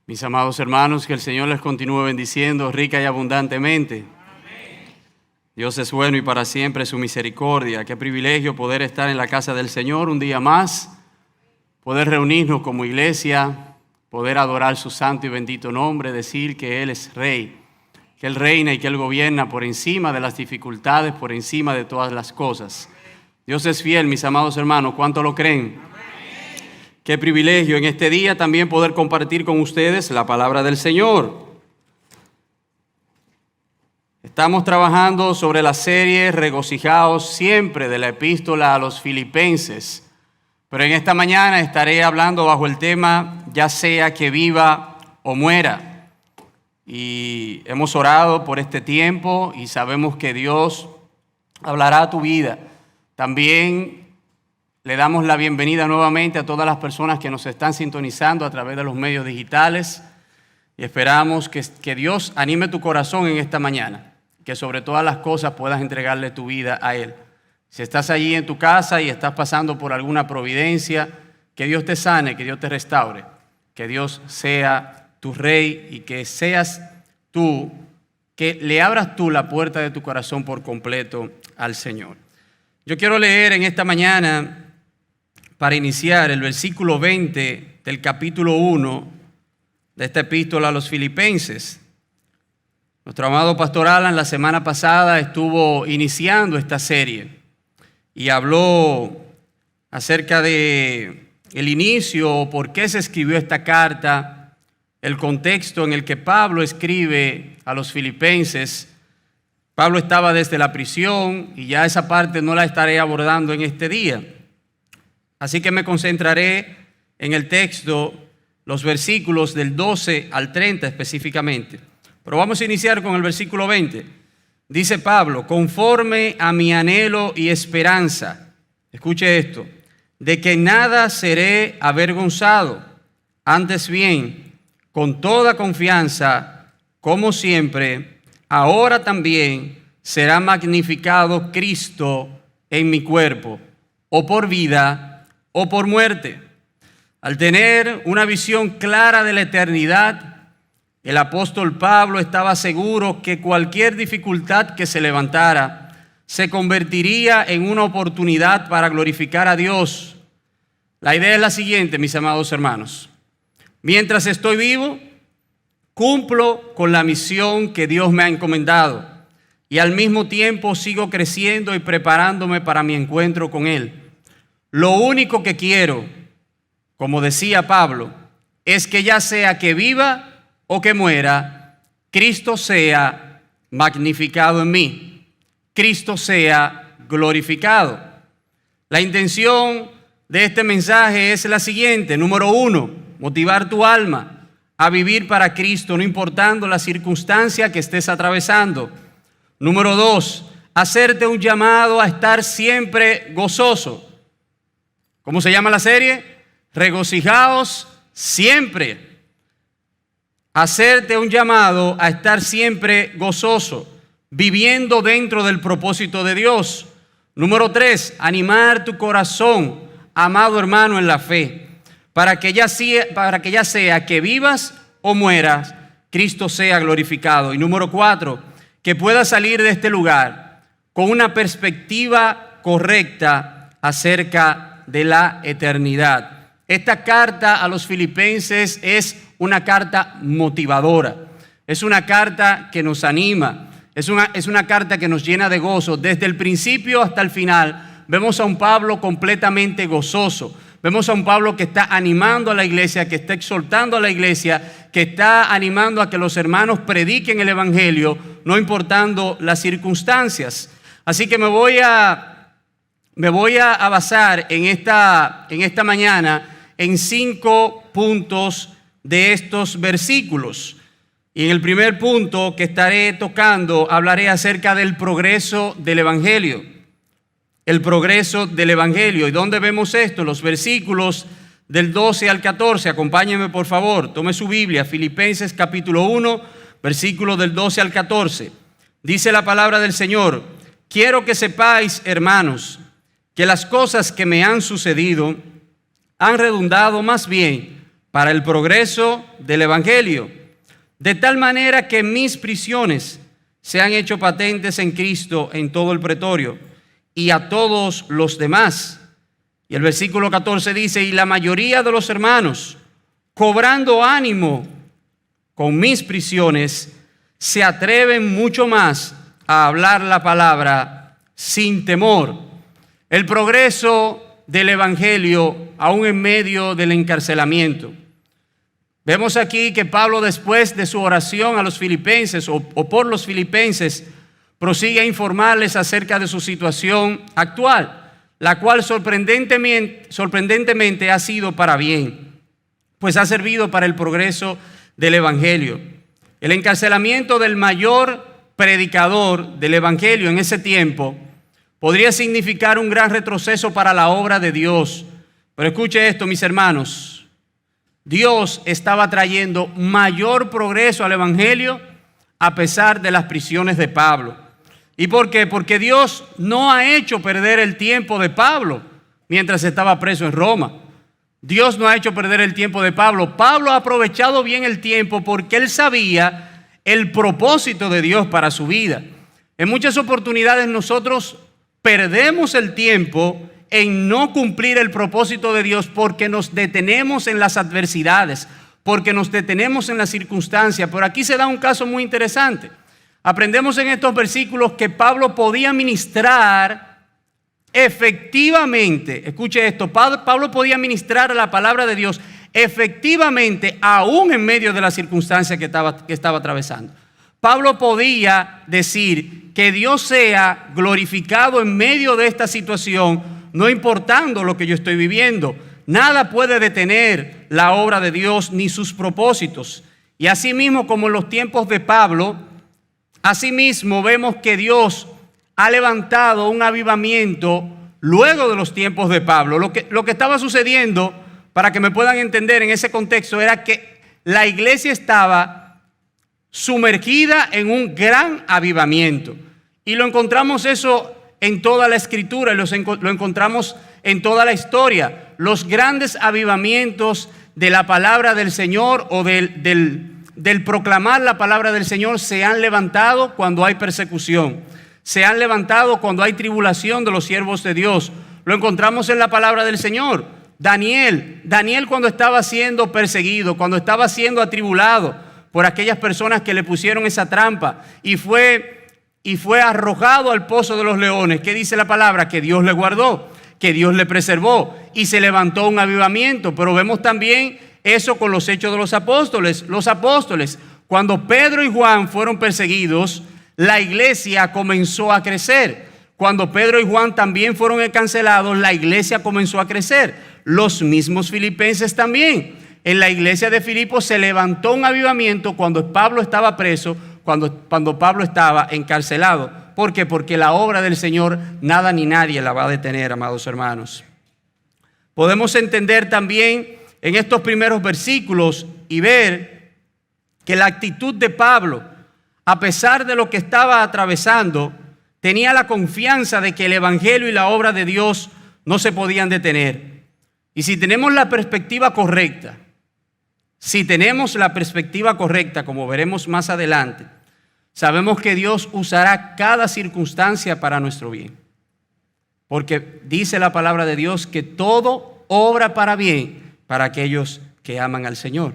Mis amados hermanos, que el Señor les continúe bendiciendo rica y abundantemente. Amén. Dios es bueno y para siempre su misericordia. Qué privilegio poder estar en la casa del Señor un día más, poder reunirnos como iglesia, poder adorar su santo y bendito nombre, decir que Él es Rey, que Él reina y que Él gobierna por encima de las dificultades, por encima de todas las cosas. Dios es fiel, mis amados hermanos, ¿cuánto lo creen? Qué privilegio en este día también poder compartir con ustedes la palabra del Señor. Estamos trabajando sobre la serie Regocijaos siempre de la epístola a los Filipenses. Pero en esta mañana estaré hablando bajo el tema ya sea que viva o muera. Y hemos orado por este tiempo y sabemos que Dios hablará a tu vida. También le damos la bienvenida nuevamente a todas las personas que nos están sintonizando a través de los medios digitales y esperamos que Dios anime tu corazón en esta mañana, que sobre todas las cosas puedas entregarle tu vida a Él. Si estás allí en tu casa y estás pasando por alguna providencia, que Dios te sane, que Dios te restaure, que Dios sea tu Rey y que seas tú, que le abras tú la puerta de tu corazón por completo al Señor. Yo quiero leer en esta mañana, para iniciar, el versículo 20 del capítulo 1 de esta epístola a los Filipenses. Nuestro amado pastor Alan la semana pasada estuvo iniciando esta serie y habló acerca de el inicio, por qué se escribió esta carta, el contexto en el que Pablo escribe a los Filipenses. Pablo estaba desde la prisión y ya esa parte no la estaré abordando en este día. Así que me concentraré en el texto, los versículos del 12 al 30 específicamente. Pero vamos a iniciar con el versículo 20. Dice Pablo, conforme a mi anhelo y esperanza, escuche esto, de que nada seré avergonzado, antes bien, con toda confianza, como siempre, ahora también será magnificado Cristo en mi cuerpo, o por vida o por muerte. Al tener una visión clara de la eternidad, el apóstol Pablo estaba seguro que cualquier dificultad que se levantara se convertiría en una oportunidad para glorificar a Dios. La idea es la siguiente, mis amados hermanos. Mientras estoy vivo, cumplo con la misión que Dios me ha encomendado y al mismo tiempo sigo creciendo y preparándome para mi encuentro con Él. Lo único que quiero, como decía Pablo, es que ya sea que viva o que muera, Cristo sea magnificado en mí, Cristo sea glorificado. La intención de este mensaje es la siguiente. Número 1, motivar tu alma a vivir para Cristo, no importando la circunstancia que estés atravesando. Número 2, hacerte un llamado a estar siempre gozoso. ¿Cómo se llama la serie? Regocijaos siempre. Hacerte un llamado a estar siempre gozoso, viviendo dentro del propósito de Dios. Número 3, animar tu corazón, amado hermano en la fe, para que ya sea que vivas o mueras, Cristo sea glorificado. Y número 4, que puedas salir de este lugar con una perspectiva correcta acerca de la eternidad. Esta carta a los Filipenses es una carta motivadora, es una carta que nos anima, es una carta que nos llena de gozo. Desde el principio hasta el final vemos a un Pablo completamente gozoso, vemos a un Pablo que está animando a la iglesia, que está exhortando a la iglesia, que está animando a que los hermanos prediquen el evangelio, no importando las circunstancias. Así que me voy a basar en esta mañana en 5 puntos de estos versículos. Y en el primer punto que estaré tocando, hablaré acerca del progreso del Evangelio. El progreso del Evangelio. ¿Y dónde vemos esto? Los versículos del 12 al 14. Acompáñenme, por favor. Tome su Biblia. Filipenses capítulo 1, versículos del 12 al 14. Dice la palabra del Señor: quiero que sepáis, hermanos, que las cosas que me han sucedido han redundado más bien para el progreso del Evangelio, de tal manera que mis prisiones se han hecho patentes en Cristo en todo el pretorio y a todos los demás. Y el versículo 14 dice, y la mayoría de los hermanos, cobrando ánimo con mis prisiones, se atreven mucho más a hablar la palabra sin temor. El progreso del Evangelio aún en medio del encarcelamiento. Vemos aquí que Pablo, después de su oración a los filipenses o por los filipenses, prosigue a informarles acerca de su situación actual, la cual sorprendentemente ha sido para bien, pues ha servido para el progreso del Evangelio. El encarcelamiento del mayor predicador del Evangelio en ese tiempo podría significar un gran retroceso para la obra de Dios. Pero escuche esto, mis hermanos. Dios estaba trayendo mayor progreso al Evangelio a pesar de las prisiones de Pablo. ¿Y por qué? Porque Dios no ha hecho perder el tiempo de Pablo mientras estaba preso en Roma. Dios no ha hecho perder el tiempo de Pablo. Pablo ha aprovechado bien el tiempo porque él sabía el propósito de Dios para su vida. En muchas oportunidades nosotros perdemos el tiempo en no cumplir el propósito de Dios porque nos detenemos en las adversidades, porque nos detenemos en las circunstancias. Pero aquí se da un caso muy interesante. Aprendemos en estos versículos que Pablo podía ministrar efectivamente, escuche esto, Pablo podía ministrar la palabra de Dios efectivamente aún en medio de la circunstancia que estaba atravesando. Pablo podía decir que Dios sea glorificado en medio de esta situación, no importando lo que yo estoy viviendo. Nada puede detener la obra de Dios ni sus propósitos. Y asimismo, como en los tiempos de Pablo, asimismo vemos que Dios ha levantado un avivamiento luego de los tiempos de Pablo. Lo que estaba sucediendo, para que me puedan entender en ese contexto, era que la iglesia estaba sumergida en un gran avivamiento. Y lo encontramos eso en toda la escritura, lo encontramos en toda la historia. Los grandes avivamientos de la palabra del Señor o del proclamar la palabra del Señor se han levantado cuando hay persecución. Se han levantado cuando hay tribulación de los siervos de Dios. Lo encontramos en la palabra del Señor. Daniel cuando estaba siendo perseguido, cuando estaba siendo atribulado por aquellas personas que le pusieron esa trampa y fue arrojado al pozo de los leones. ¿Qué dice la palabra? Que Dios le guardó, que Dios le preservó y se levantó un avivamiento. Pero vemos también eso con los hechos de los apóstoles. Los apóstoles, cuando Pedro y Juan fueron perseguidos, la iglesia comenzó a crecer. Cuando Pedro y Juan también fueron encarcelados, la iglesia comenzó a crecer. Los mismos filipenses también. En la iglesia de Filipos se levantó un avivamiento cuando Pablo estaba preso, cuando Pablo estaba encarcelado. ¿Por qué? Porque la obra del Señor nada ni nadie la va a detener, amados hermanos. Podemos entender también en estos primeros versículos y ver que la actitud de Pablo, a pesar de lo que estaba atravesando, tenía la confianza de que el Evangelio y la obra de Dios no se podían detener. Y si tenemos la perspectiva correcta, como veremos más adelante, sabemos que Dios usará cada circunstancia para nuestro bien. Porque dice la palabra de Dios que todo obra para bien para aquellos que aman al Señor.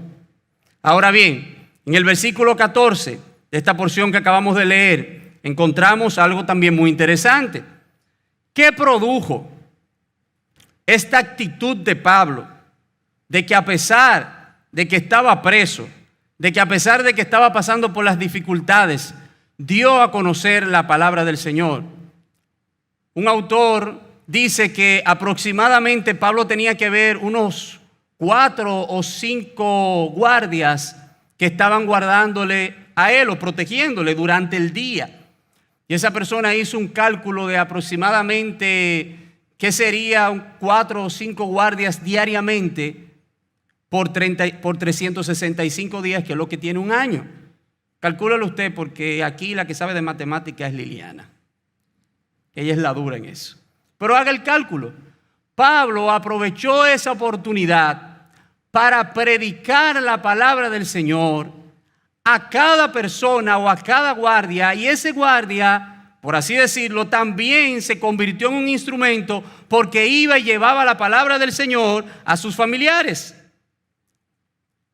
Ahora bien, en el versículo 14 de esta porción que acabamos de leer, encontramos algo también muy interesante. ¿Qué produjo esta actitud de Pablo? De que a pesar de que estaba preso, de que a pesar de que estaba pasando por las dificultades, dio a conocer la palabra del Señor. Un autor dice que aproximadamente Pablo tenía que ver unos 4 o 5 guardias que estaban guardándole a él o protegiéndole durante el día. Y esa persona hizo un cálculo de aproximadamente, ¿qué sería? 4 o 5 guardias diariamente por 365 días, que es lo que tiene un año. Calcúlelo usted, porque aquí la que sabe de matemáticas es Liliana. Ella es la dura en eso. Pero haga el cálculo. Pablo aprovechó esa oportunidad para predicar la palabra del Señor a cada persona o a cada guardia, y ese guardia, por así decirlo, también se convirtió en un instrumento porque iba y llevaba la palabra del Señor a sus familiares.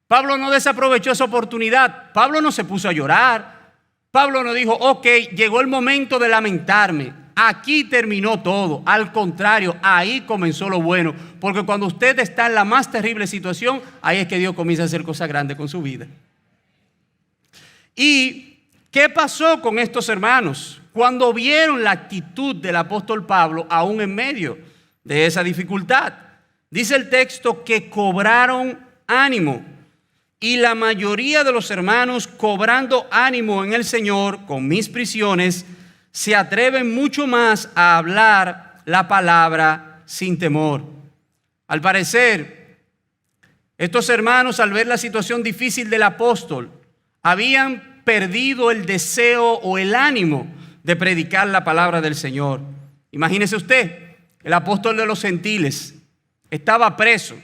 Pablo no desaprovechó esa oportunidad. Pablo no se puso a llorar. Pablo no dijo, ok, llegó el momento de lamentarme. Aquí terminó todo. Al contrario, ahí comenzó lo bueno. Porque cuando usted está en la más terrible situación, ahí es que Dios comienza a hacer cosas grandes con su vida. ¿Y qué pasó con estos hermanos? Cuando vieron la actitud del apóstol Pablo, aún en medio de esa dificultad. Dice el texto que cobraron ánimo. Y la mayoría de los hermanos, cobrando ánimo en el Señor con mis prisiones, se atreven mucho más a hablar la palabra sin temor. Al parecer, estos hermanos, al ver la situación difícil del apóstol, habían perdido el deseo o el ánimo de predicar la palabra del Señor. Imagínese usted, el apóstol de los gentiles estaba preso.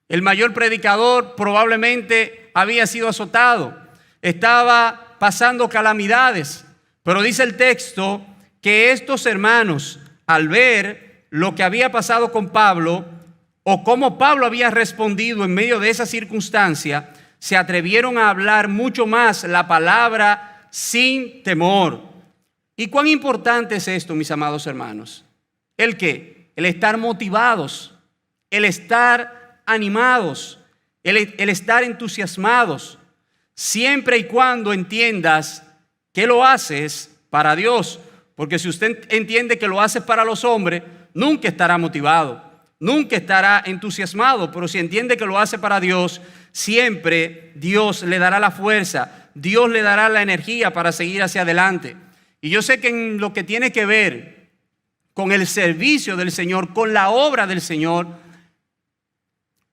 El mayor predicador probablemente había sido azotado. Estaba pasando calamidades. Pero dice el texto que estos hermanos, al ver lo que había pasado con Pablo o cómo Pablo había respondido en medio de esa circunstancia, se atrevieron a hablar mucho más la palabra sin temor. ¿Y cuán importante es esto, mis amados hermanos? ¿El qué? El estar motivados, el estar animados, el estar entusiasmados, siempre y cuando entiendas que lo haces para Dios. Porque si usted entiende que lo haces para los hombres, nunca estará motivado, nunca estará entusiasmado. Pero si entiende que lo hace para Dios, siempre Dios le dará la fuerza, Dios le dará la energía para seguir hacia adelante. Y yo sé que en lo que tiene que ver con el servicio del Señor, con la obra del Señor,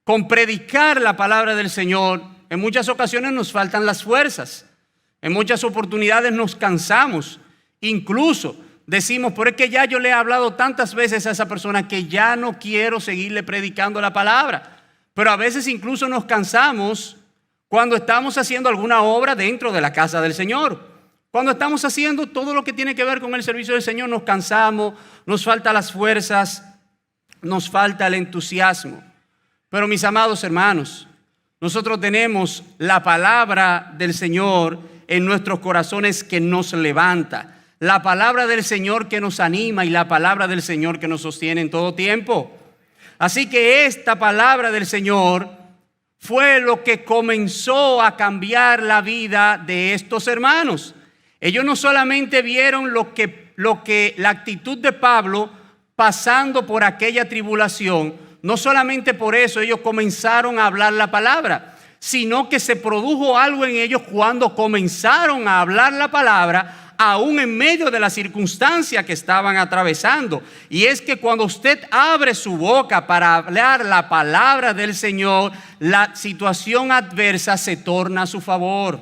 con predicar la palabra del Señor, en muchas ocasiones nos faltan las fuerzas. En muchas oportunidades nos cansamos. Incluso decimos, pero es que ya yo le he hablado tantas veces a esa persona que ya no quiero seguirle predicando la palabra. Pero a veces incluso nos cansamos cuando estamos haciendo alguna obra dentro de la casa del Señor. Cuando estamos haciendo todo lo que tiene que ver con el servicio del Señor, nos cansamos, nos faltan las fuerzas, nos falta el entusiasmo. Pero mis amados hermanos, nosotros tenemos la palabra del Señor en nuestros corazones que nos levanta. La palabra del Señor que nos anima y la palabra del Señor que nos sostiene en todo tiempo. Así que esta palabra del Señor fue lo que comenzó a cambiar la vida de estos hermanos. Ellos no solamente vieron la actitud de Pablo pasando por aquella tribulación, no solamente por eso ellos comenzaron a hablar la palabra, sino que se produjo algo en ellos cuando comenzaron a hablar la palabra, aún en medio de la circunstancia que estaban atravesando. Y es que cuando usted abre su boca para hablar la palabra del Señor, la situación adversa se torna a su favor.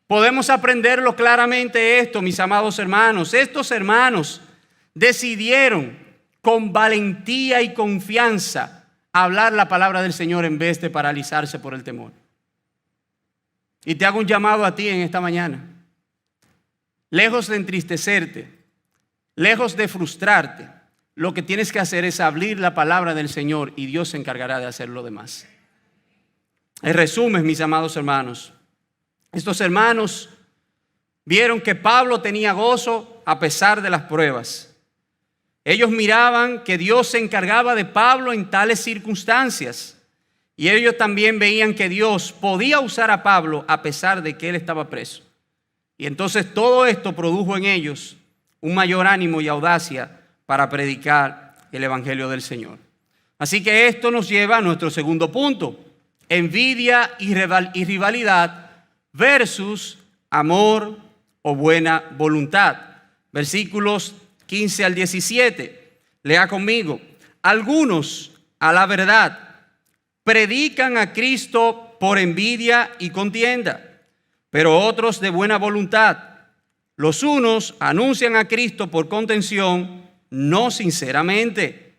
Podemos aprenderlo claramente esto, mis amados hermanos. Estos hermanos decidieron con valentía y confianza hablar la palabra del Señor en vez de paralizarse por el temor. Y te hago un llamado a ti en esta mañana. Lejos de entristecerte, lejos de frustrarte, lo que tienes que hacer es abrir la palabra del Señor y Dios se encargará de hacer lo demás. En resumen, mis amados hermanos, estos hermanos vieron que Pablo tenía gozo a pesar de las pruebas. Ellos miraban que Dios se encargaba de Pablo en tales circunstancias. Y ellos también veían que Dios podía usar a Pablo a pesar de que él estaba preso. Y entonces todo esto produjo en ellos un mayor ánimo y audacia para predicar el evangelio del Señor. Así que esto nos lleva a nuestro segundo punto: envidia y rivalidad versus amor o buena voluntad. Versículos 15 al 17. Lea conmigo. Algunos, a la verdad, predican a Cristo por envidia y contienda, pero otros de buena voluntad. Los unos anuncian a Cristo por contención, no sinceramente.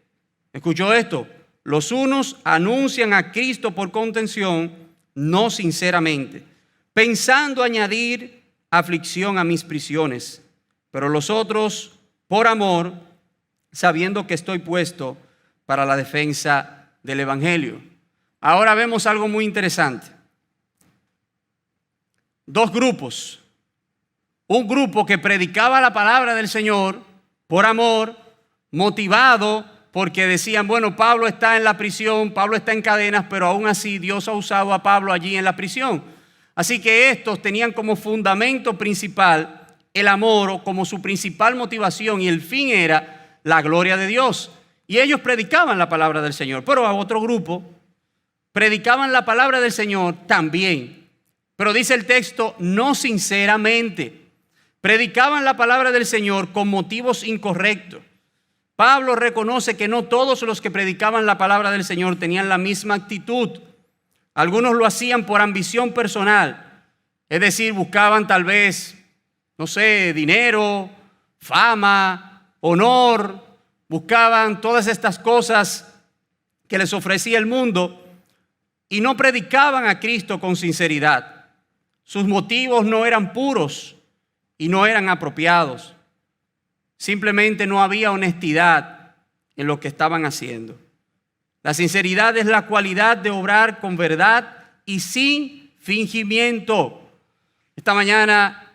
¿Escuchó esto? Los unos anuncian a Cristo por contención, no sinceramente, pensando añadir aflicción a mis prisiones, pero los otros por amor, sabiendo que estoy puesto para la defensa del Evangelio. Ahora vemos algo muy interesante. Dos grupos. Un grupo que predicaba la palabra del Señor por amor, motivado porque decían, bueno, Pablo está en la prisión, Pablo está en cadenas, pero aún así Dios ha usado a Pablo allí en la prisión. Así que estos tenían como fundamento principal el amor, o como su principal motivación, y el fin era la gloria de Dios. Y ellos predicaban la palabra del Señor. Pero a otro grupo predicaban la palabra del Señor también. Pero dice el texto, no sinceramente. Predicaban la palabra del Señor con motivos incorrectos. Pablo reconoce que no todos los que predicaban la palabra del Señor tenían la misma actitud. Algunos lo hacían por ambición personal. Es decir, buscaban tal vez, no sé, dinero, fama, honor. Buscaban todas estas cosas que les ofrecía el mundo y no predicaban a Cristo con sinceridad. Sus motivos no eran puros y no eran apropiados. Simplemente no había honestidad en lo que estaban haciendo. La sinceridad es la cualidad de obrar con verdad y sin fingimiento. Esta mañana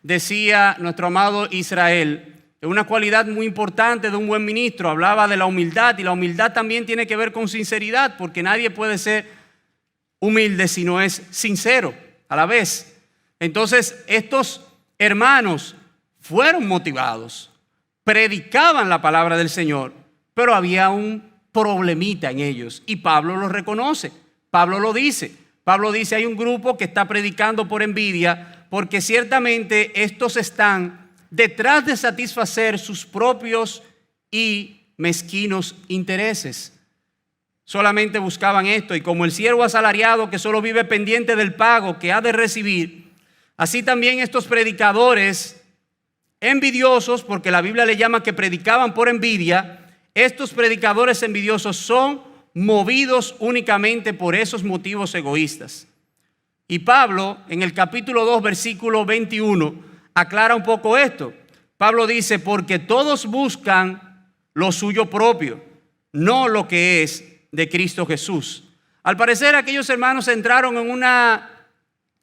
decía nuestro amado Israel, que una cualidad muy importante de un buen ministro, hablaba de la humildad, y la humildad también tiene que ver con sinceridad, porque nadie puede ser humilde si no es sincero a la vez. Entonces, estos hermanos fueron motivados, predicaban la palabra del Señor, pero había un problemita en ellos, y Pablo lo reconoce. Pablo lo dice. Pablo dice, hay un grupo que está predicando por envidia, porque ciertamente estos están detrás de satisfacer sus propios y mezquinos intereses. Solamente buscaban esto, y como el siervo asalariado que solo vive pendiente del pago que ha de recibir, así también estos predicadores envidiosos, porque la Biblia le llama que predicaban por envidia, estos predicadores envidiosos son movidos únicamente por esos motivos egoístas. Y Pablo, en el capítulo 2, versículo 21, aclara un poco esto. Pablo dice, porque todos buscan lo suyo propio, no lo que es de Cristo Jesús. Al parecer, aquellos hermanos entraron en una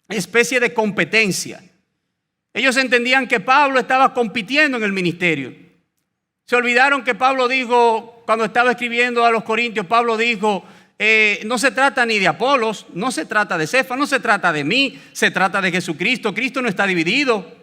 especie de competencia. Ellos entendían que Pablo estaba compitiendo en el ministerio. Se olvidaron que Pablo dijo, cuando estaba escribiendo a los Corintios, Pablo dijo, no se trata ni de Apolos, no se trata de Cefas, no se trata de mí, se trata de Jesucristo. Cristo no está dividido.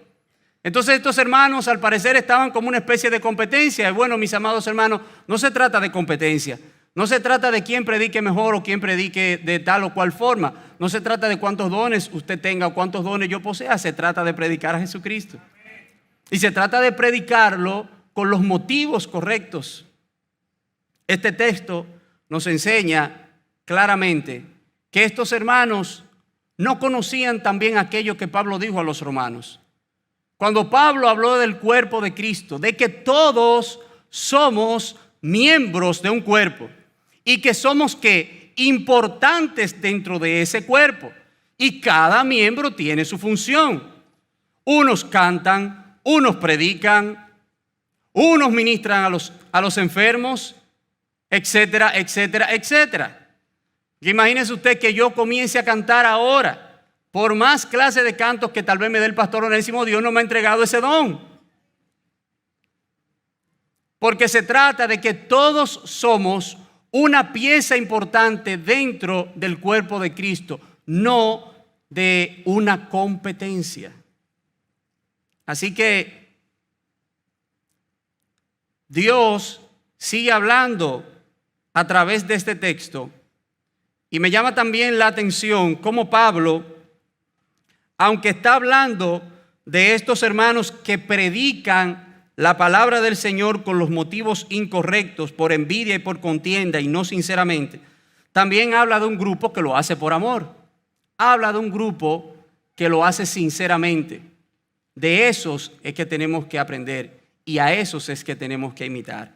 Entonces estos hermanos al parecer estaban como una especie de competencia. Y bueno, mis amados hermanos, no se trata de competencia. No se trata de quién predique mejor o quién predique de tal o cual forma. No se trata de cuántos dones usted tenga o cuántos dones yo posea. Se trata de predicar a Jesucristo. Y se trata de predicarlo con los motivos correctos. Este texto nos enseña claramente que estos hermanos no conocían también aquello que Pablo dijo a los romanos. Cuando Pablo habló del cuerpo de Cristo, de que todos somos miembros de un cuerpo y que somos importantes dentro de ese cuerpo, y cada miembro tiene su función. Unos cantan, unos predican, unos ministran a los enfermos, etcétera, etcétera, etcétera. Imagínese usted que yo comience a cantar ahora. Por más clase de cantos que tal vez me dé el pastor Onésimo, Dios no me ha entregado ese don. Porque se trata de que todos somos una pieza importante dentro del cuerpo de Cristo, no de una competencia. Así que Dios sigue hablando a través de este texto, y me llama también la atención cómo Pablo, aunque está hablando de estos hermanos que predican la palabra del Señor con los motivos incorrectos, por envidia y por contienda y no sinceramente, también habla de un grupo que lo hace por amor. Habla de un grupo que lo hace sinceramente. De esos es que tenemos que aprender y a esos es que tenemos que imitar.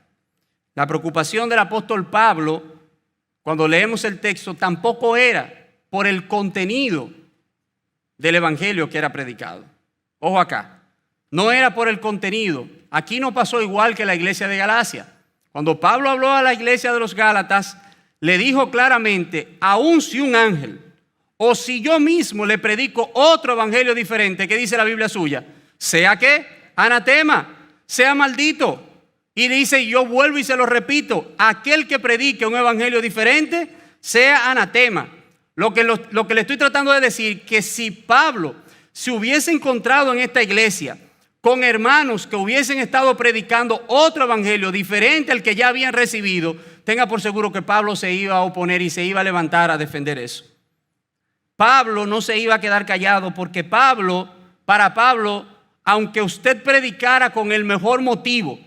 La preocupación del apóstol Pablo cuando leemos el texto, tampoco era por el contenido del evangelio que era predicado. Ojo acá, no era por el contenido. Aquí no pasó igual que la iglesia de Galacia. Cuando Pablo habló a la iglesia de los Gálatas, le dijo claramente, aun si un ángel o si yo mismo le predico otro evangelio diferente, ¿qué dice la Biblia suya? Sea que anatema, sea maldito. Y dice, yo vuelvo y se lo repito, aquel que predique un evangelio diferente, sea anatema. Lo que le estoy tratando de decir, que si Pablo se hubiese encontrado en esta iglesia con hermanos que hubiesen estado predicando otro evangelio diferente al que ya habían recibido, tenga por seguro que Pablo se iba a oponer y se iba a levantar a defender eso. Pablo no se iba a quedar callado, porque para Pablo, aunque usted predicara con el mejor motivo,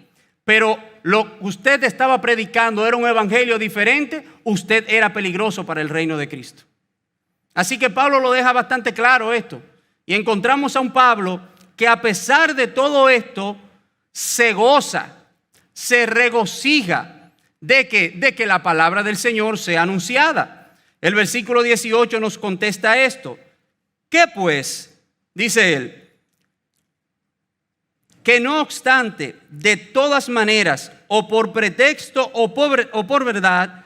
pero lo que usted estaba predicando era un evangelio diferente, usted era peligroso para el reino de Cristo. Así que Pablo lo deja bastante claro esto. Y encontramos a un Pablo que, a pesar de todo esto, se goza, se regocija de que la palabra del Señor sea anunciada. El versículo 18 nos contesta esto. ¿Qué pues? Dice él. Que no obstante, de todas maneras, o por pretexto o por verdad,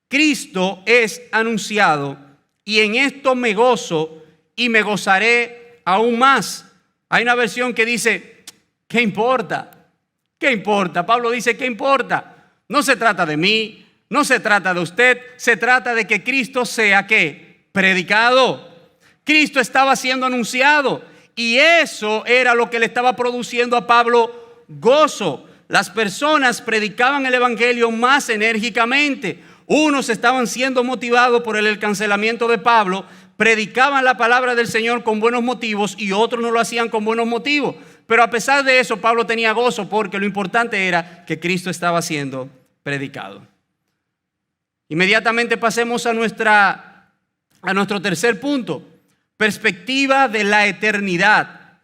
Cristo es anunciado, y en esto me gozo y me gozaré aún más. Hay una versión que dice, ¿qué importa? ¿Qué importa? Pablo dice, ¿qué importa? No se trata de mí, no se trata de usted, se trata de que Cristo sea, ¿qué? Predicado. Cristo estaba siendo anunciado, y eso era lo que le estaba produciendo a Pablo gozo. Las personas predicaban el evangelio más enérgicamente. Unos estaban siendo motivados por el cancelamiento de Pablo, predicaban la palabra del Señor con buenos motivos, y otros no lo hacían con buenos motivos. Pero a pesar de eso, Pablo tenía gozo, porque lo importante era que Cristo estaba siendo predicado. Inmediatamente pasemos a nuestro tercer punto. Perspectiva de la eternidad.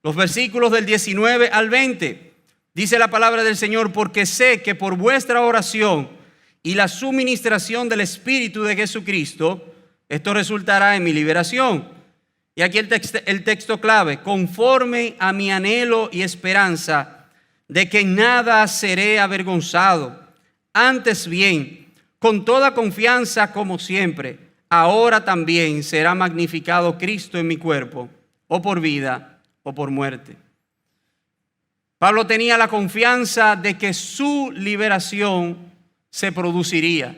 Los versículos del 19 al 20. Dice la palabra del Señor, porque sé que por vuestra oración y la suministración del Espíritu de Jesucristo, esto resultará en mi liberación. Y aquí el texto clave, conforme a mi anhelo y esperanza de que en nada seré avergonzado, antes bien, con toda confianza como siempre, ahora también será magnificado Cristo en mi cuerpo, o por vida o por muerte. Pablo tenía la confianza de que su liberación se produciría.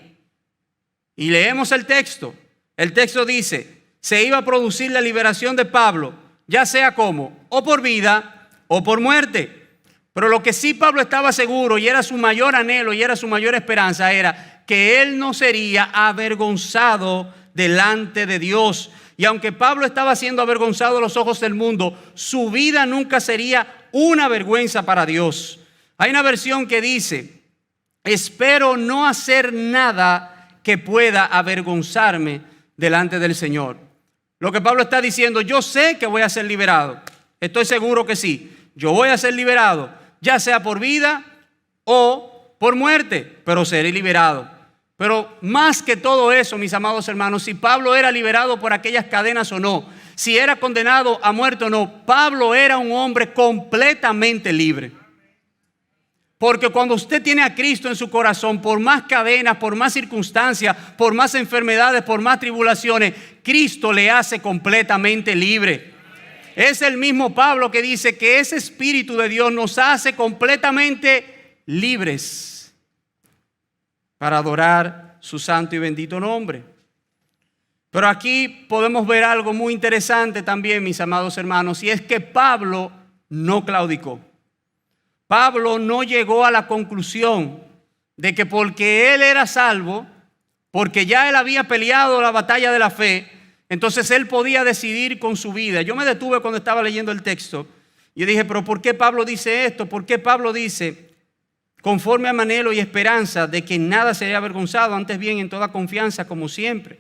Y leemos el texto. El texto dice, se iba a producir la liberación de Pablo, ya sea como, o por vida o por muerte. Pero lo que sí Pablo estaba seguro, y era su mayor anhelo y era su mayor esperanza, era que él no sería avergonzado delante de Dios. Y aunque Pablo estaba siendo avergonzado a los ojos del mundo, su vida nunca sería una vergüenza para Dios. Hay una versión que dice, espero no hacer nada que pueda avergonzarme delante del Señor. Lo que Pablo está diciendo, yo sé que voy a ser liberado. Estoy seguro que sí. Yo voy a ser liberado, ya sea por vida o por muerte, pero seré liberado. Pero más que todo eso, mis amados hermanos, si Pablo era liberado por aquellas cadenas o no, si era condenado a muerte o no, Pablo era un hombre completamente libre. Porque cuando usted tiene a Cristo en su corazón, por más cadenas, por más circunstancias, por más enfermedades, por más tribulaciones, Cristo le hace completamente libre. Es el mismo Pablo que dice que ese Espíritu de Dios nos hace completamente libres para adorar su santo y bendito nombre. Pero aquí podemos ver algo muy interesante también, mis amados hermanos, y es que Pablo no claudicó. Pablo no llegó a la conclusión de que porque él era salvo, porque ya él había peleado la batalla de la fe, entonces él podía decidir con su vida. Yo me detuve cuando estaba leyendo el texto y dije, pero ¿por qué Pablo dice esto? ¿Por qué Pablo dice, conforme a mi anhelo y esperanza de que en nada seré avergonzado, antes bien en toda confianza como siempre?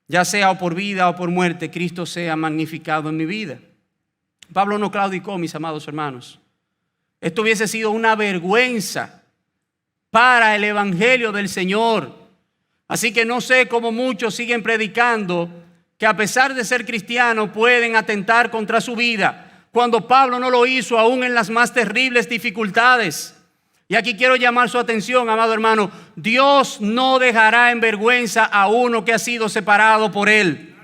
Ya sea o por vida o por muerte, Cristo sea magnificado en mi vida. Pablo no claudicó, mis amados hermanos. Esto hubiese sido una vergüenza para el evangelio del Señor Así que no sé cómo muchos siguen predicando que a pesar de ser cristianos pueden atentar contra su vida, cuando Pablo no lo hizo aún en las más terribles dificultades. Y aquí quiero llamar su atención, amado hermano. Dios no dejará en vergüenza a uno que ha sido separado por Él.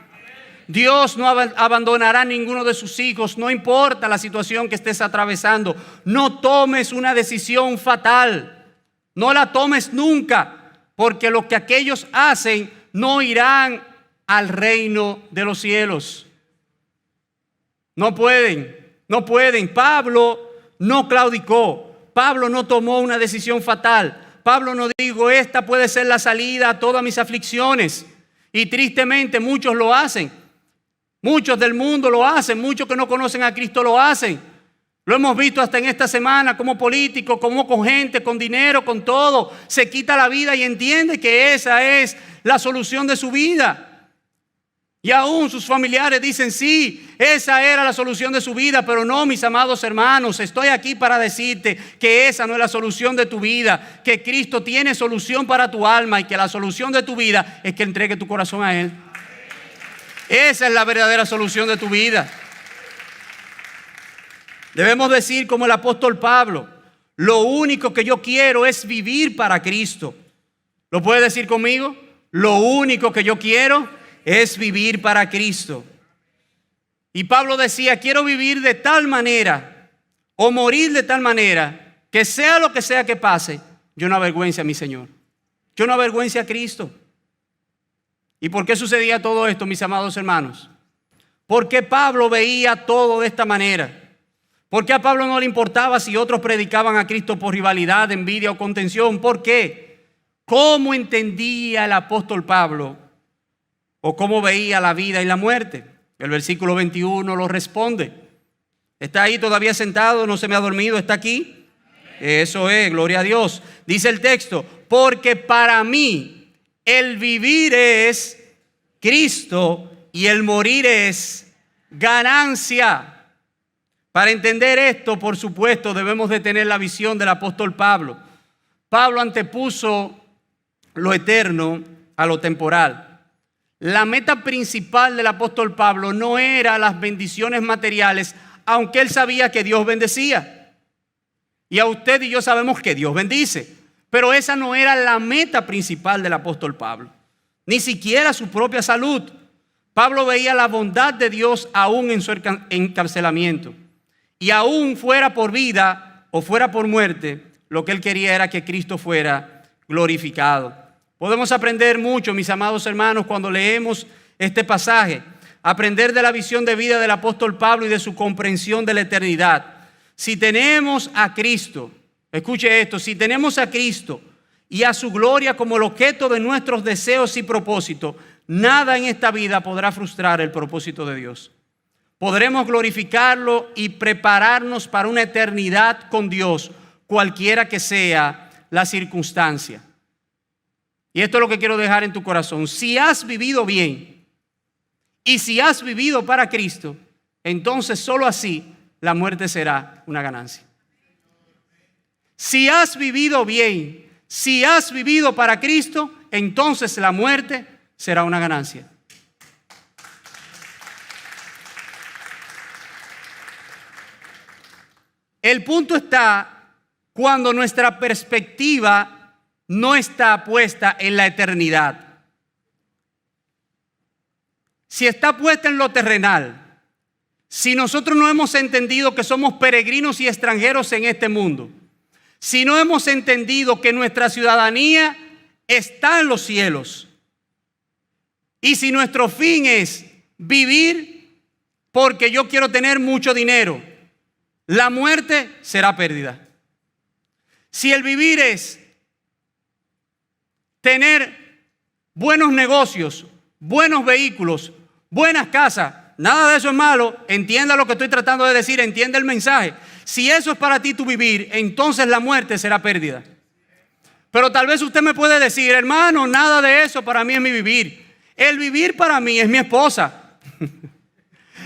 Dios no abandonará a ninguno de sus hijos, no importa la situación que estés atravesando. No tomes una decisión fatal, no la tomes nunca, porque lo que aquellos hacen no irán al reino de los cielos. No pueden. Pablo no claudicó. Pablo no tomó una decisión fatal. Pablo no dijo, esta puede ser la salida a todas mis aflicciones. Y tristemente muchos lo hacen. Muchos del mundo lo hacen. Muchos que no conocen a Cristo lo hacen. Lo hemos visto hasta en esta semana como políticos, como con gente, con dinero, con todo. Se quita la vida y entiende que esa es la solución de su vida. Y aún sus familiares dicen, sí, esa era la solución de su vida, pero no, mis amados hermanos, estoy aquí para decirte que esa no es la solución de tu vida, que Cristo tiene solución para tu alma y que la solución de tu vida es que entregue tu corazón a Él. Esa es la verdadera solución de tu vida. Debemos decir como el apóstol Pablo, lo único que yo quiero es vivir para Cristo. ¿Lo puede decir conmigo? Lo único que yo quiero es vivir para Cristo. Y Pablo decía, quiero vivir de tal manera o morir de tal manera que sea lo que sea que pase, yo no avergüence a mi Señor. Yo no avergüence a Cristo. ¿Y por qué sucedía todo esto, mis amados hermanos? Porque Pablo veía todo de esta manera. ¿Por qué a Pablo no le importaba si otros predicaban a Cristo por rivalidad, envidia o contención? ¿Por qué? ¿Cómo entendía el apóstol Pablo o cómo veía la vida y la muerte? El versículo 21 lo responde. ¿Está ahí todavía sentado? ¿No se me ha dormido? ¿Está aquí? Eso es, gloria a Dios. Dice el texto, porque para mí el vivir es Cristo y el morir es ganancia. Para entender esto, por supuesto, debemos de tener la visión del apóstol Pablo. Pablo antepuso lo eterno a lo temporal. La meta principal del apóstol Pablo no era las bendiciones materiales, aunque él sabía que Dios bendecía. Y a usted y yo sabemos que Dios bendice. Pero esa no era la meta principal del apóstol Pablo. Ni siquiera su propia salud. Pablo veía la bondad de Dios aún en su encarcelamiento. Y aún fuera por vida o fuera por muerte, lo que él quería era que Cristo fuera glorificado. Podemos aprender mucho, mis amados hermanos, cuando leemos este pasaje. Aprender de la visión de vida del apóstol Pablo y de su comprensión de la eternidad. Si tenemos a Cristo, escuche esto, si tenemos a Cristo y a su gloria como el objeto de nuestros deseos y propósitos, nada en esta vida podrá frustrar el propósito de Dios. Podremos glorificarlo y prepararnos para una eternidad con Dios, cualquiera que sea la circunstancia. Y esto es lo que quiero dejar en tu corazón. Si has vivido bien y si has vivido para Cristo, entonces solo así la muerte será una ganancia. Si has vivido bien, si has vivido para Cristo, entonces la muerte será una ganancia. El punto está cuando nuestra perspectiva no está puesta en la eternidad. Si está puesta en lo terrenal, si nosotros no hemos entendido que somos peregrinos y extranjeros en este mundo, si no hemos entendido que nuestra ciudadanía está en los cielos, y si nuestro fin es vivir porque yo quiero tener mucho dinero, la muerte será pérdida. Si el vivir es tener buenos negocios, buenos vehículos, buenas casas, nada de eso es malo. Entienda lo que estoy tratando de decir, entienda el mensaje. Si eso es para ti tu vivir, entonces la muerte será pérdida. Pero tal vez usted me puede decir, hermano, nada de eso para mí es mi vivir. El vivir para mí es mi esposa.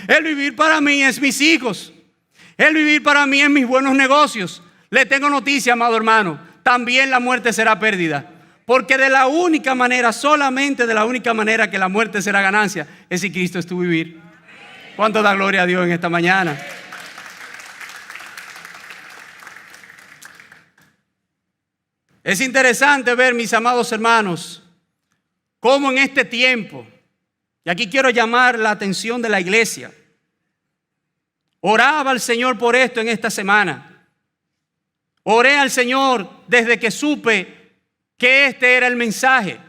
El vivir para mí es mis hijos. El vivir para mí es mis buenos negocios. Le tengo noticia, amado hermano, también la muerte será pérdida. Porque de la única manera, solamente de la única manera que la muerte será ganancia, es si Cristo es tu vivir. ¿Cuánto da gloria a Dios en esta mañana? Es interesante ver, mis amados hermanos, cómo en este tiempo, y aquí quiero llamar la atención de la iglesia, oraba al Señor por esto en esta semana. Oré al Señor desde que supe que este era el mensaje.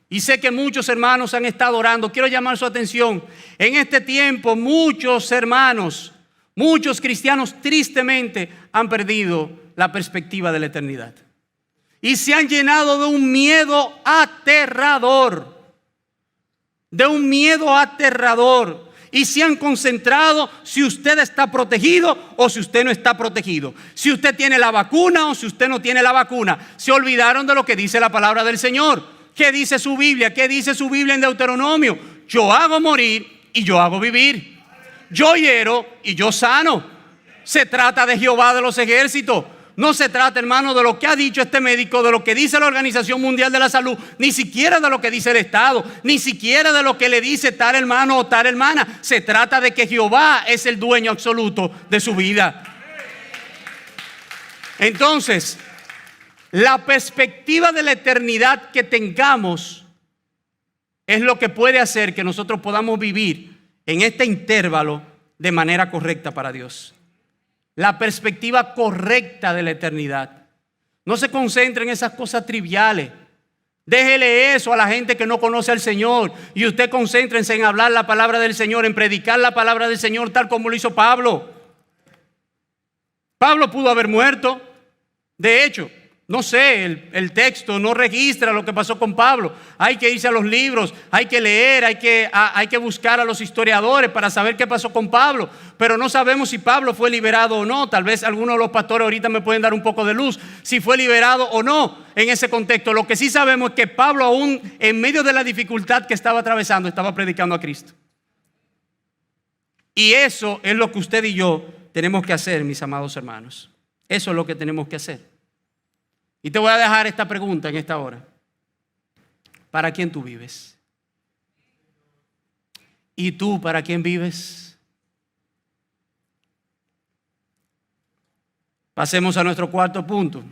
Y sé que muchos hermanos han estado orando. Quiero llamar su atención. En este tiempo muchos hermanos, muchos cristianos tristemente han perdido la perspectiva de la eternidad. Y se han llenado de un miedo aterrador. De un miedo aterrador. Y se han concentrado si usted está protegido o si usted no está protegido. Si usted tiene la vacuna o si usted no tiene la vacuna. Se olvidaron de lo que dice la palabra del Señor. ¿Qué dice su Biblia? ¿Qué dice su Biblia en Deuteronomio? Yo hago morir y yo hago vivir. Yo hiero y yo sano. Se trata de Jehová de los ejércitos. No se trata, hermano, de lo que ha dicho este médico, de lo que dice la Organización Mundial de la Salud, ni siquiera de lo que dice el Estado, ni siquiera de lo que le dice tal hermano o tal hermana. Se trata de que Jehová es el dueño absoluto de su vida. Entonces, la perspectiva de la eternidad que tengamos es lo que puede hacer que nosotros podamos vivir en este intervalo de manera correcta para Dios. La perspectiva correcta de la eternidad. No se concentre en esas cosas triviales. Déjele eso a la gente que no conoce al Señor. Y usted concéntrense en hablar la palabra del Señor, en predicar la palabra del Señor tal como lo hizo Pablo. Pablo pudo haber muerto. De hecho, no sé, el texto no registra lo que pasó con Pablo. Hay que irse a los libros, hay que leer, hay que buscar a los historiadores para saber qué pasó con Pablo. Pero no sabemos si Pablo fue liberado o no. Tal vez algunos de los pastores ahorita me pueden dar un poco de luz si fue liberado o no en ese contexto. Lo que sí sabemos es que Pablo, aún en medio de la dificultad que estaba atravesando, estaba predicando a Cristo. Y eso es lo que usted y yo tenemos que hacer, mis amados hermanos. Eso es lo que tenemos que hacer. Y te voy a dejar esta pregunta en esta hora. ¿Para quién tú vives? ¿Y tú para quién vives? Pasemos a nuestro cuarto punto.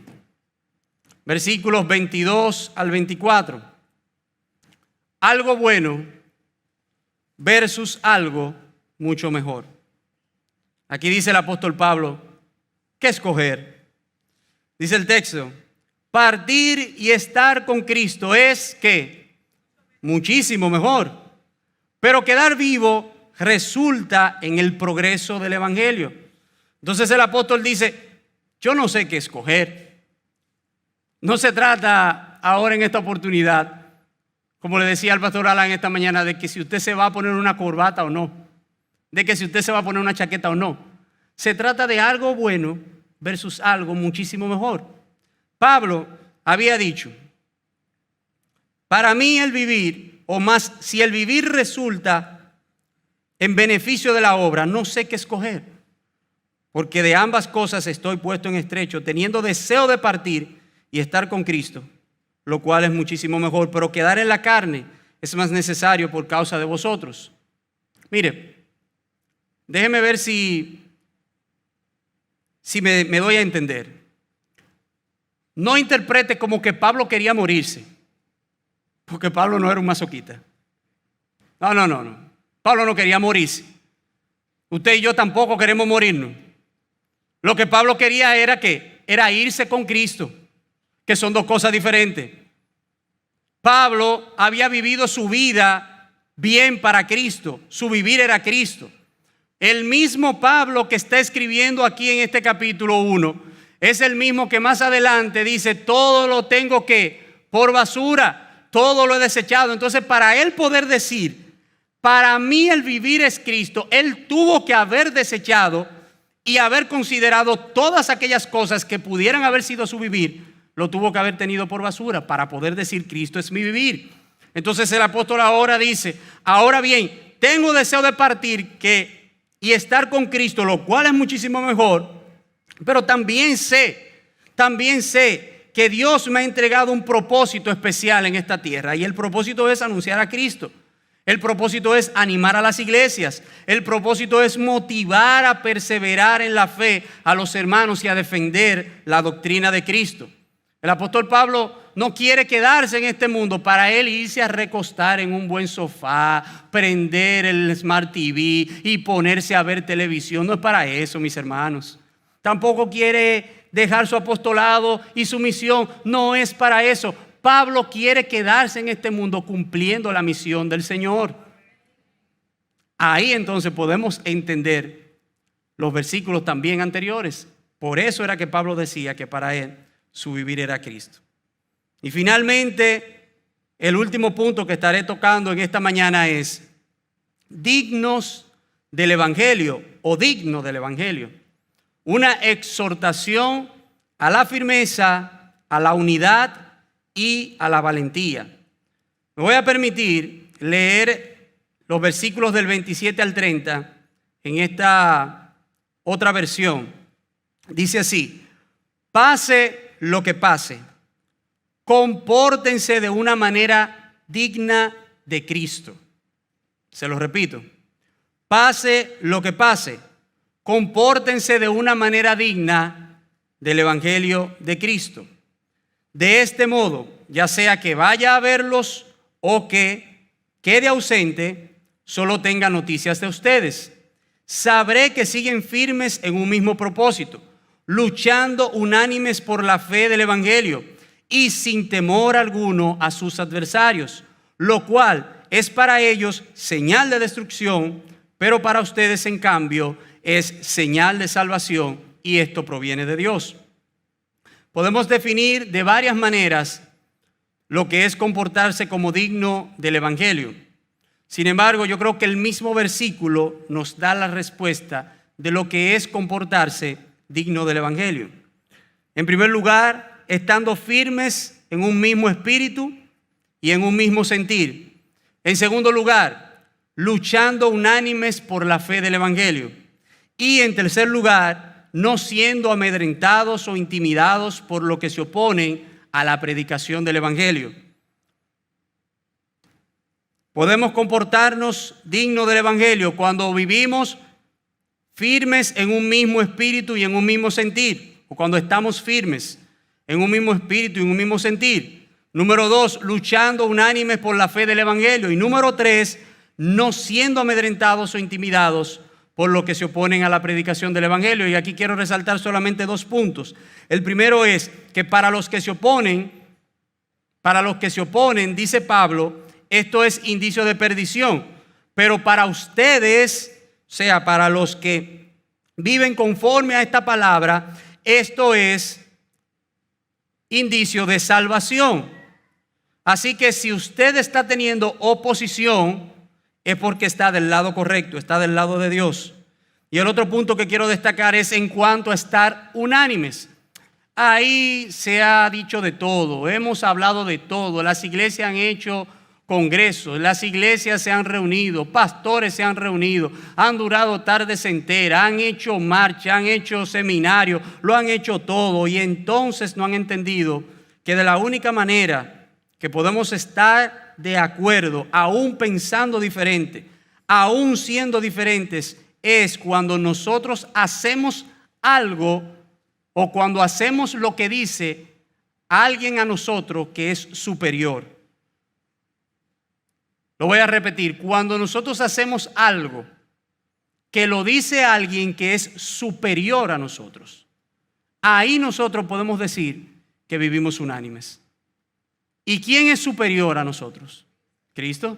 Versículos 22 al 24. Algo bueno versus algo mucho mejor. Aquí dice el apóstol Pablo, ¿qué escoger? Dice el texto, partir y estar con Cristo es ¿qué? Muchísimo mejor. Pero quedar vivo resulta en el progreso del evangelio. Entonces el apóstol dice, yo no sé qué escoger. No se trata ahora en esta oportunidad, como le decía al pastor Alan esta mañana, de que si usted se va a poner una corbata o no, de que si usted se va a poner una chaqueta o no. Se trata de algo bueno versus algo muchísimo mejor. Pablo había dicho, para mí el vivir, o más, si el vivir resulta en beneficio de la obra, no sé qué escoger, porque de ambas cosas estoy puesto en estrecho, teniendo deseo de partir y estar con Cristo, lo cual es muchísimo mejor, pero quedar en la carne es más necesario por causa de vosotros. Mire, déjeme ver si me doy a entender. No interprete como que Pablo quería morirse, porque Pablo no era un masoquista. No. Pablo no quería morirse. Usted y yo tampoco queremos morirnos. Lo que Pablo quería era ¿qué? Era irse con Cristo, que son dos cosas diferentes. Pablo había vivido su vida bien para Cristo. Su vivir era Cristo. El mismo Pablo que está escribiendo aquí en este capítulo 1 es el mismo que más adelante dice, todo lo tengo que por basura, todo lo he desechado. Entonces, para él poder decir, para mí el vivir es Cristo, él tuvo que haber desechado y haber considerado todas aquellas cosas que pudieran haber sido su vivir, lo tuvo que haber tenido por basura para poder decir, Cristo es mi vivir. Entonces el apóstol ahora dice, ahora bien, tengo deseo de partir y estar con Cristo, lo cual es muchísimo mejor. Pero también sé que Dios me ha entregado un propósito especial en esta tierra, y el propósito es anunciar a Cristo. El propósito es animar a las iglesias. El propósito es motivar a perseverar en la fe a los hermanos y a defender la doctrina de Cristo. El apóstol Pablo no quiere quedarse en este mundo para él irse a recostar en un buen sofá, prender el Smart TV y ponerse a ver televisión. No es para eso, mis hermanos. Tampoco quiere dejar su apostolado y su misión. No es para eso. Pablo quiere quedarse en este mundo cumpliendo la misión del Señor. Ahí entonces podemos entender los versículos también anteriores. Por eso era que Pablo decía que para él su vivir era Cristo. Y finalmente, el último punto que estaré tocando en esta mañana es dignos del Evangelio o digno del Evangelio. Una exhortación a la firmeza, a la unidad y a la valentía. Me voy a permitir leer los versículos del 27 al 30 en esta otra versión. Dice así: pase lo que pase, compórtense de una manera digna de Cristo. Se lo repito: pase lo que pase, compórtense de una manera digna del Evangelio de Cristo. De este modo, ya sea que vaya a verlos o que quede ausente, solo tenga noticias de ustedes. Sabré que siguen firmes en un mismo propósito, luchando unánimes por la fe del Evangelio y sin temor alguno a sus adversarios, lo cual es para ellos señal de destrucción, pero para ustedes, en cambio, es señal de salvación, y esto proviene de Dios. Podemos definir de varias maneras lo que es comportarse como digno del Evangelio. Sin embargo, yo creo que el mismo versículo nos da la respuesta de lo que es comportarse digno del Evangelio. En primer lugar, estando firmes en un mismo espíritu y en un mismo sentir. En segundo lugar, luchando unánimes por la fe del Evangelio. Y en tercer lugar, no siendo amedrentados o intimidados por lo que se oponen a la predicación del Evangelio. Podemos comportarnos dignos del Evangelio cuando vivimos firmes en un mismo espíritu y en un mismo sentir, o cuando estamos firmes en un mismo espíritu y en un mismo sentir. Número 2, luchando unánimes por la fe del Evangelio. Y número 3, no siendo amedrentados o intimidados por lo que se oponen a la predicación del Evangelio. Y aquí quiero resaltar solamente 2 puntos. El primero es que para los que se oponen, dice Pablo, esto es indicio de perdición. Pero para ustedes, o sea, para los que viven conforme a esta palabra, esto es indicio de salvación. Así que si usted está teniendo oposición, es porque está del lado correcto, está del lado de Dios. Y el otro punto que quiero destacar es en cuanto a estar unánimes. Ahí se ha dicho de todo, hemos hablado de todo. Las iglesias han hecho congresos, las iglesias se han reunido, pastores se han reunido, han durado tardes enteras, han hecho marcha, han hecho seminarios, lo han hecho todo. Y entonces no han entendido que de la única manera que podemos estar de acuerdo, aún pensando diferente, aún siendo diferentes, es cuando nosotros hacemos algo o cuando hacemos lo que dice alguien a nosotros que es superior. Lo voy a repetir: cuando nosotros hacemos algo que lo dice alguien que es superior a nosotros, ahí nosotros podemos decir que vivimos unánimes. ¿Y quién es superior a nosotros? Cristo.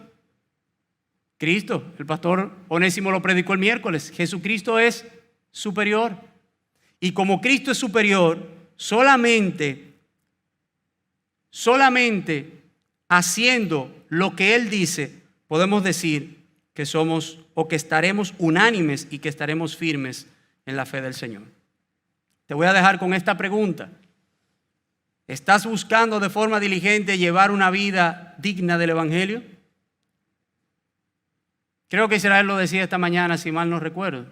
Cristo. El pastor Onésimo lo predicó el miércoles. Jesucristo es superior. Y como Cristo es superior, solamente haciendo lo que Él dice, podemos decir que somos o que estaremos unánimes y que estaremos firmes en la fe del Señor. Te voy a dejar con esta pregunta. ¿Estás buscando de forma diligente llevar una vida digna del Evangelio? Creo que Israel lo decía esta mañana, si mal no recuerdo.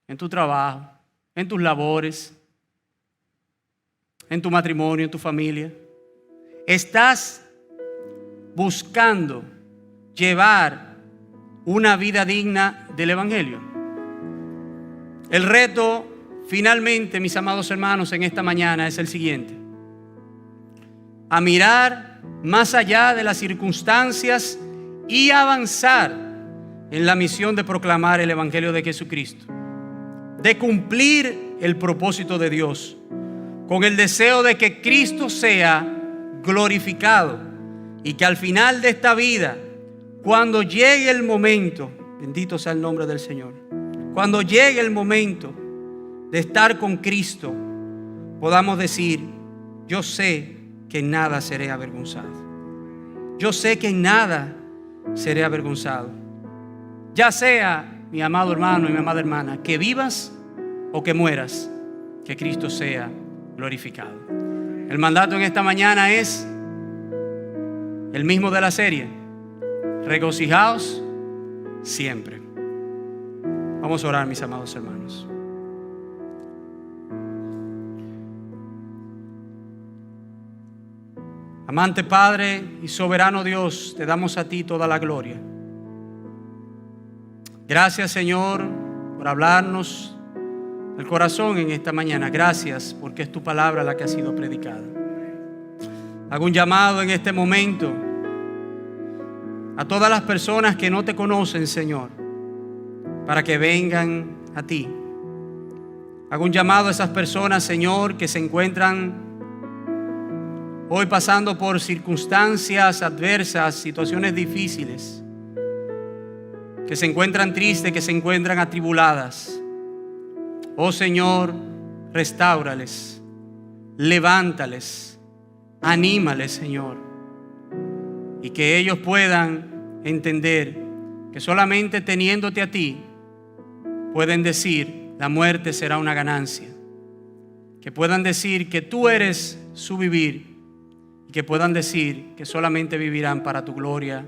En tu trabajo, en tus labores, en tu matrimonio, en tu familia? ¿Estás buscando llevar una vida digna del Evangelio? El reto, finalmente, mis amados hermanos, en esta mañana es el siguiente: a mirar más allá de las circunstancias y avanzar en la misión de proclamar el Evangelio de Jesucristo, de cumplir el propósito de Dios, con el deseo de que Cristo sea glorificado y que al final de esta vida, cuando llegue el momento, bendito sea el nombre del Señor, cuando llegue el momento de estar con Cristo, podamos decir: yo sé que en nada seré avergonzado. Yo sé que en nada seré avergonzado. Ya sea, mi amado hermano y mi amada hermana, que vivas o que mueras, que Cristo sea glorificado. El mandato en esta mañana es el mismo de la serie: regocijaos siempre. Vamos a orar, mis amados hermanos. Amante Padre y soberano Dios, te damos a ti toda la gloria. Gracias, Señor, por hablarnos del corazón en esta mañana. Gracias porque es tu palabra la que ha sido predicada. Hago un llamado en este momento a todas las personas que no te conocen, Señor, para que vengan a ti. Hago un llamado a esas personas, Señor, que se encuentran hoy pasando por circunstancias adversas, situaciones difíciles, que se encuentran tristes, que se encuentran atribuladas. Oh Señor, restáurales, levántales, anímales, Señor, y que ellos puedan entender que solamente teniéndote a ti pueden decir: la muerte será una ganancia. Que puedan decir que tú eres su vivir, y que puedan decir que solamente vivirán para tu gloria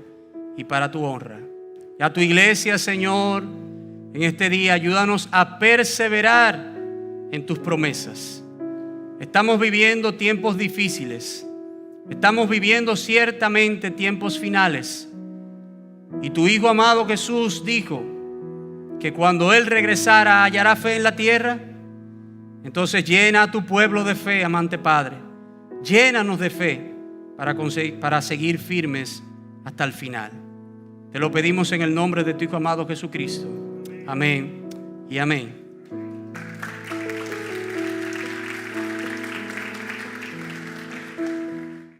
y para tu honra. Y a tu iglesia, Señor, en este día, ayúdanos a perseverar en tus promesas. Estamos viviendo tiempos difíciles. Estamos viviendo ciertamente tiempos finales. Y tu Hijo amado Jesús dijo que cuando Él regresara hallará fe en la tierra. Entonces llena a tu pueblo de fe, amante Padre. Llénanos de fe para seguir firmes hasta el final. Te lo pedimos en el nombre de tu Hijo amado Jesucristo. Amén y amén.